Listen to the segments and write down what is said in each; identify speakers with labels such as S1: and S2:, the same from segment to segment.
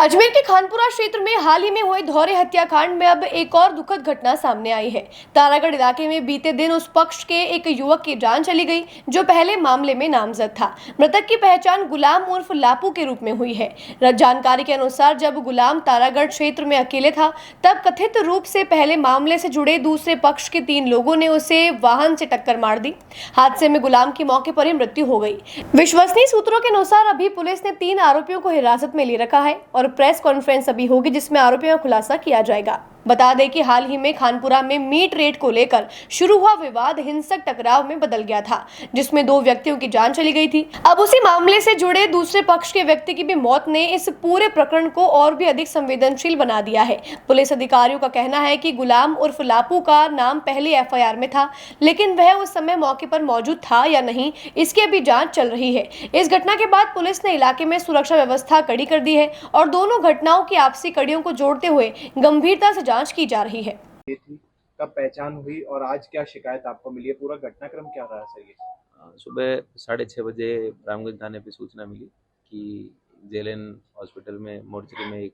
S1: अजमेर के खानपुरा क्षेत्र में हाल ही में हुए धौरे हत्याकांड में अब एक और दुखद घटना सामने आई है। तारागढ़ इलाके में बीते दिन उस पक्ष के एक युवक की जान चली गई जो पहले मामले में नामजद था। मृतक की पहचान गुलाम उर्फ लापू के रूप में हुई है। जानकारी के अनुसार जब गुलाम तारागढ़ क्षेत्र में अकेले था तब कथित रूप से पहले मामले से जुड़े दूसरे पक्ष के 3 लोगों ने उसे वाहन से टक्कर मार दी। हादसे में गुलाम की मौके पर ही मृत्यु हो गई। विश्वसनीय सूत्रों के अनुसार अभी पुलिस ने 3 आरोपियों को हिरासत में ले रखा है और प्रेस कॉन्फ्रेंस अभी होगी जिसमें आरोपियों का खुलासा किया जाएगा। बता दें कि हाल ही में खानपुरा में मीट रेट को लेकर शुरू हुआ विवाद हिंसक टकराव में बदल गया था, जिसमें 2 व्यक्तियों की जान चली गई थी। अब उसी मामले से जुड़े दूसरे पक्ष के व्यक्ति की भी मौत ने इस पूरे प्रकरण को और भी अधिक संवेदनशील बना दिया है। पुलिस अधिकारियों का कहना है कि गुलाम उर्फ लापू का नाम पहले एफआईआर में था, लेकिन वह उस समय मौके पर मौजूद था या नहीं, इसकी अभी जांच चल रही है। इस घटना के बाद पुलिस ने इलाके में सुरक्षा व्यवस्था कड़ी कर दी है और दोनों घटनाओं की आपसी कड़ियों को जोड़ते हुए गंभीरता से जांच की जा रही है।
S2: कब पहचान हुई और आज क्या शिकायत आपको मिली है? पूरा घटनाक्रम क्या रहा सर? ये
S3: सुबह 6:30 बजे रामगंज थाने पे सूचना मिली कि जेएलएन हॉस्पिटल में मोर्चरी में एक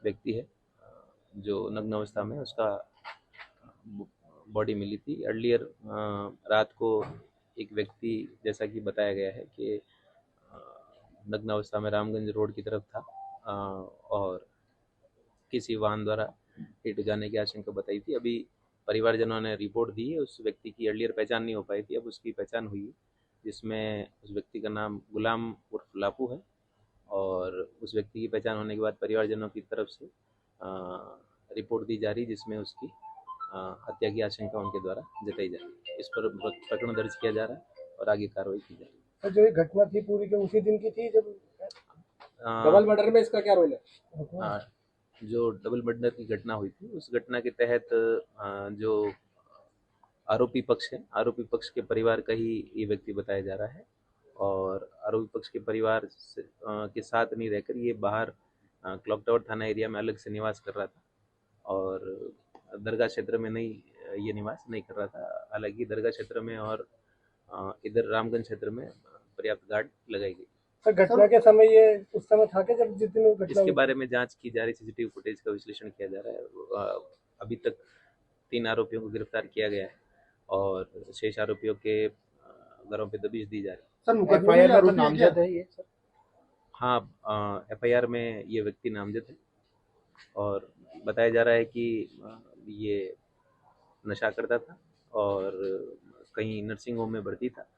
S3: व्यक्ति है जो नग्न अवस्था में, उसका बॉडी मिली थी। अर्लियर रात को एक व्यक्ति, जैसा कि बताया गया है कि नग्न अवस्था में रामगंज रोड की तरफ था और किसी वाहन द्वारा हिट हो जाने की आशंका बताई थी। अभी परिवारजनों ने रिपोर्ट दी है। उस व्यक्ति की अर्लियर पहचान नहीं हो पाई थी, अब उसकी पहचान हुई है, जिसमें उस व्यक्ति का नाम गुलाम उर्फ लापू है और उस व्यक्ति की पहचान होने के बाद परिवारजनों की तरफ से रिपोर्ट दी जा रही, जिसमें उसकी हत्या की आशंका उनके द्वारा जताई जा रही है। इस पर प्रकरण दर्ज किया जा रहा है और आगे कार्रवाई की जा रही है।
S2: जो ये घटना थी पूरी के उसी दिन की थी जब डबल मर्डर में इसका क्या रोल है?
S3: जो डबल मर्डर की घटना हुई थी, उस घटना के तहत जो आरोपी पक्ष है, आरोपी पक्ष के परिवार का ही ये व्यक्ति बताया जा रहा है और आरोपी पक्ष के परिवार के साथ नहीं रहकर ये बाहर क्लॉक टावर थाना एरिया में अलग से निवास कर रहा था और दरगाह क्षेत्र में नहीं, ये निवास नहीं कर रहा था। हालांकि दरगाह क्षेत्र में और इधर रामगंज क्षेत्र में पर्याप्त गार्ड लगाई गई।
S2: घटना के समय ये उस समय था कि जब जिस दिन घटना,
S3: इसके बारे में जांच की जा रही, सीसीटीवी फुटेज का विश्लेषण किया जा रहा है। अभी तक 3 आरोपियों को गिरफ्तार किया गया है और शेष आरोपियों के घरों पे दबिश दी जा रही है।
S2: सर एफआईआर में नामजद है ये सर?
S3: हाँ, एफआईआर में ये व्यक्ति नामजद है और बताया जा रहा है कि ये नशा करता था और कहीं नर्सिंग होम में भर्ती था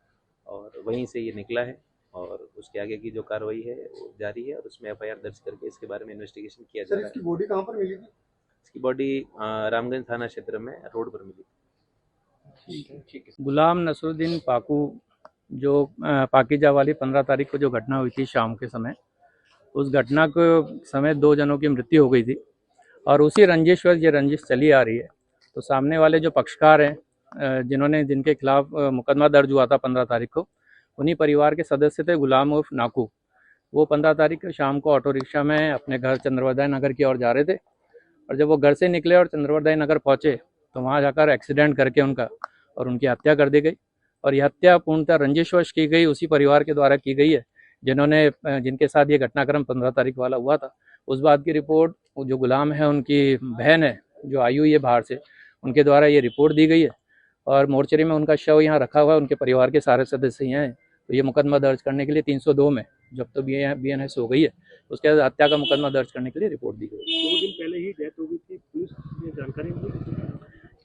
S3: और वहीं से ये निकला है और उसके आगे की जो कार्रवाई है वो जारी है और उसमें एफआईआर दर्ज करके इसके बारे में इन्वेस्टिगेशन किया जा रहा है।
S2: इसकी बॉडी कहाँ पर मिली थी?
S3: इसकी बॉडी रामगंज थाना क्षेत्र में रोड पर मिली।
S2: ठीक है।
S4: गुलाम नसरुद्दीन पाकू, जो पाकीजा वाली 15 तारीख को जो घटना हुई थी शाम के समय, उस घटना के समय 2 जनों की मृत्यु हो गई थी और उसी रंजिशवश ये रंजिश चली आ रही है। तो सामने वाले जो पक्षकार हैं, जिनके खिलाफ मुकदमा दर्ज हुआ था 15 तारीख को, उन्हीं परिवार के सदस्य थे गुलाम उर्फ नाकू। वो 15 तारीख को शाम को ऑटो रिक्शा में अपने घर चंद्रवरदाय नगर की ओर जा रहे थे और जब वो घर से निकले और चंद्रवरदाय नगर पहुँचे तो वहाँ जाकर एक्सीडेंट करके उनकी हत्या कर दी गई और यह हत्या पूर्णतः रंजिशवश की गई, उसी परिवार के द्वारा की गई है जिनके साथ ये घटनाक्रम 15 तारीख वाला हुआ था। उस बात की रिपोर्ट जो गुलाम है, उनकी बहन है जो आई हुई है बाहर से, उनके द्वारा ये रिपोर्ट दी गई है और मोर्चरी में उनका शव यहाँ रखा हुआ है। उनके परिवार के सारे सदस्य यहाँ हैं। तो ये मुकदमा दर्ज करने के लिए 302 में जब तो बीएनएस हो गई है, उसके बाद हत्या का मुकदमा दर्ज करने के लिए रिपोर्ट दी गई।
S2: 2 दिन पहले ही डेथ हो गई थी, पुलिस ने जानकारी दी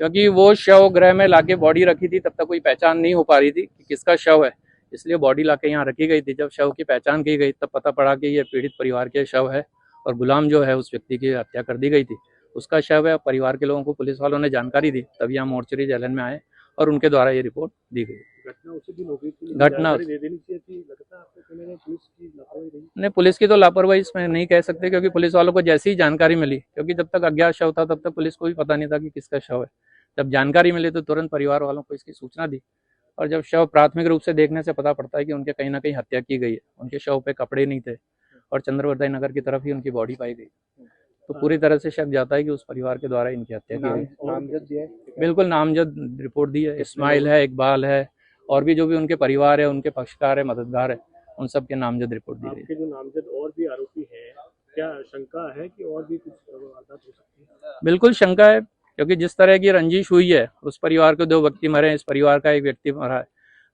S4: क्योंकि वो शव गृह में लाके बॉडी रखी थी, तब तक कोई पहचान नहीं हो पा रही थी कि किसका शव है, इसलिए बॉडी लाके यहाँ रखी गई थी। जब शव की पहचान की गई तब पता पड़ा कि ये पीड़ित परिवार के शव है और गुलाम जो है उस व्यक्ति की हत्या कर दी गई थी, उसका शव है। परिवार के लोगों को पुलिस वालों ने जानकारी दी, तभी यहाँ मोर्चरी जेएलएन में आए और उनके द्वारा ये रिपोर्ट दी गई।
S2: घटना उसी दिन हो गई थी,
S4: घटना
S2: दे देनी चाहिए थी, लगता है आपको कि पुलिस की लापरवाही रही?
S4: नहीं, पुलिस की तो लापरवाही इसमें नहीं कह सकते, क्योंकि पुलिस वालों को जैसी ही जानकारी मिली, क्योंकि जब तक अज्ञात शव था तब तक पुलिस को भी पता नहीं था कि किसका शव है। जब जानकारी मिली तो तुरंत परिवार वालों को इसकी सूचना दी और जब शव प्राथमिक रूप से देखने से पता पड़ता है कि उनके कहीं ना कहीं हत्या की गई है, उनके शव पे कपड़े नहीं थे और चंद्रवरदाय नगर की तरफ ही उनकी बॉडी पाई गई, तो पूरी तरह से शक जाता है कि उस परिवार के द्वारा इनकी हत्या की गई।
S2: नामजद दिया है?
S4: बिल्कुल नामजद रिपोर्ट दी है। इस्माइल है, इकबाल है और भी जो भी उनके परिवार है, उनके पक्षकार है, मददगार है, उन सब के नामजद रिपोर्ट दी गई।
S2: जो नामजद और भी आरोपी हैं क्या शंका है कि और भी कुछ वारदात हो सकती है?
S4: बिल्कुल शंका है, क्योंकि जिस तरह की रंजिश हुई है, उस परिवार के 2 व्यक्ति मरे हैं, इस परिवार का 1 व्यक्ति मरा है,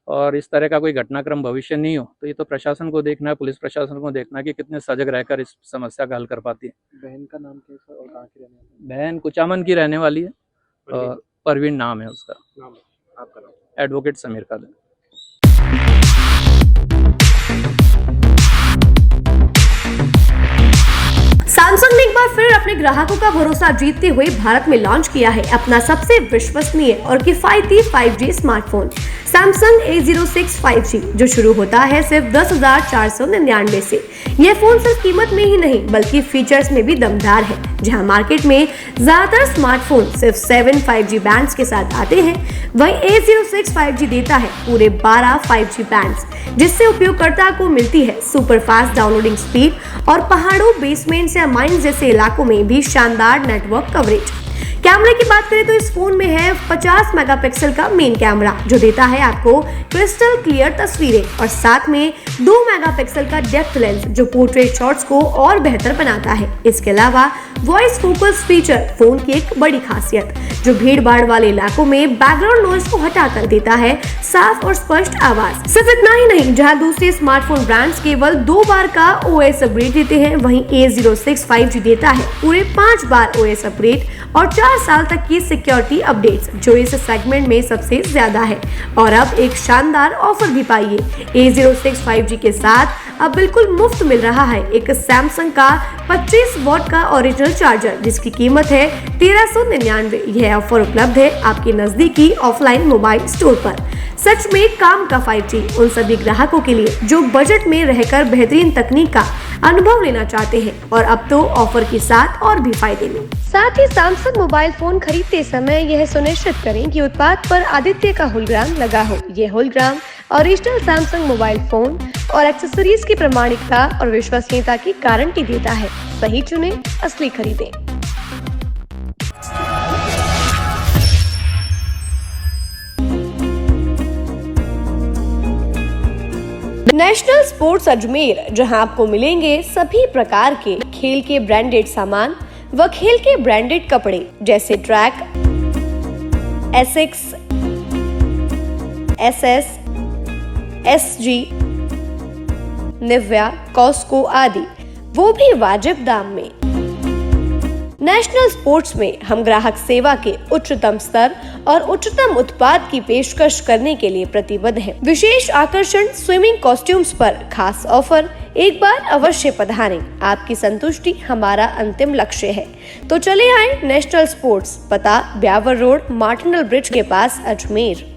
S4: और इस तरह का कोई घटनाक्रम भविष्य नहीं हो, तो ये तो प्रशासन को देखना है, पुलिस प्रशासन को देखना है कि कितने सजग रहकर इस समस्या का हल कर पाती है।
S2: बहन का नाम क्या है और कहाँ की रहने वाली
S4: बहन कुचामन की रहने वाली है और परवीन नाम है उसका,
S2: नाम है? आपका नाम?
S4: एडवोकेट समीर कादर।
S1: सैमसंग ने एक बार फिर अपने ग्राहकों का भरोसा जीतते हुए भारत में लॉन्च किया है अपना सबसे विश्वसनीय और किफायती 5G smartphone Samsung A06 5G, जो शुरू होता है सिर्फ 10,499 से। यह फोन सिर्फ कीमत में ही नहीं बल्कि फीचर्स में भी दमदार है। जहां मार्केट में ज्यादातर स्मार्टफोन सिर्फ 7 5G बैंड्स के साथ आते हैं, वहीं A06 5G देता है पूरे 12 5G बैंड्स, जिससे उपयोगकर्ता को मिलती है सुपर फास्ट डाउनलोडिंग स्पीड और पहाड़ों, बेसमेंट्स या माइंस जैसे इलाकों में भी शानदार नेटवर्क कवरेज। कैमरे की बात करें तो इस फोन में है 50 मेगापिक्सल का मेन कैमरा, जो देता है आपको क्रिस्टल क्लियर तस्वीरें, और साथ में 2 मेगापिक्सल का डेप्थ लेंस, जो पोर्ट्रेट शॉट्स को और बेहतर बनाता है। इसके अलावा वॉइस फोकस फीचर फोन की एक बड़ी खासियत, जो भीड़ भाड़ वाले इलाकों में बैकग्राउंड नॉइज को हटाकर देता है साफ और स्पष्ट आवाज। सिर्फ इतना ही नहीं, जहां दूसरे स्मार्टफोन ब्रांड्स केवल 2 बार का OS अपग्रेड देते हैं, वहीं A06 5G देता है पूरे 5 बार OS अपग्रेड और 4 साल तक की सिक्योरिटी अपडेट्स, जो इस सेगमेंट में सबसे ज्यादा है। और अब एक शानदार ऑफर भी पाइए। A06 5G के साथ अब बिल्कुल मुफ्त मिल रहा है एक सैमसंग का 25 वॉट का ओरिजिनल चार्जर, जिसकी कीमत है 1399। यह ऑफर उपलब्ध है आपके नजदीकी ऑफलाइन मोबाइल स्टोर पर। सच में काम का 5G उन सभी ग्राहकों के लिए जो बजट में रहकर बेहतरीन तकनीक का अनुभव लेना चाहते हैं, और अब तो ऑफर के साथ और भी फायदे में। साथ ही सैमसंग मोबाइल फोन खरीदते समय यह सुनिश्चित करें कि उत्पाद पर आदित्य का होलोग्राम लगा हो। यह hologram original Samsung mobile phone और एक्सेसरीज की प्रामाणिकता और विश्वसनीयता की गारंटी देता है। सही चुने, असली खरीदें। नेशनल स्पोर्ट्स अजमेर, जहां आपको मिलेंगे सभी प्रकार के खेल के ब्रांडेड सामान व खेल के ब्रांडेड कपड़े, जैसे track, Asics, SS, SG, Nivia, Cosco आदि, वो भी वाजिब दाम में। नेशनल स्पोर्ट्स में हम ग्राहक सेवा के उच्चतम स्तर और उच्चतम उत्पाद की पेशकश करने के लिए प्रतिबद्ध हैं। विशेष आकर्षण स्विमिंग कॉस्ट्यूम्स पर खास ऑफर, एक बार अवश्य पधारें। आपकी संतुष्टि हमारा अंतिम लक्ष्य है। तो चले आए नेशनल स्पोर्ट्स, पता ब्यावर रोड, मार्टिनल ब्रिज के पास, अजमेर।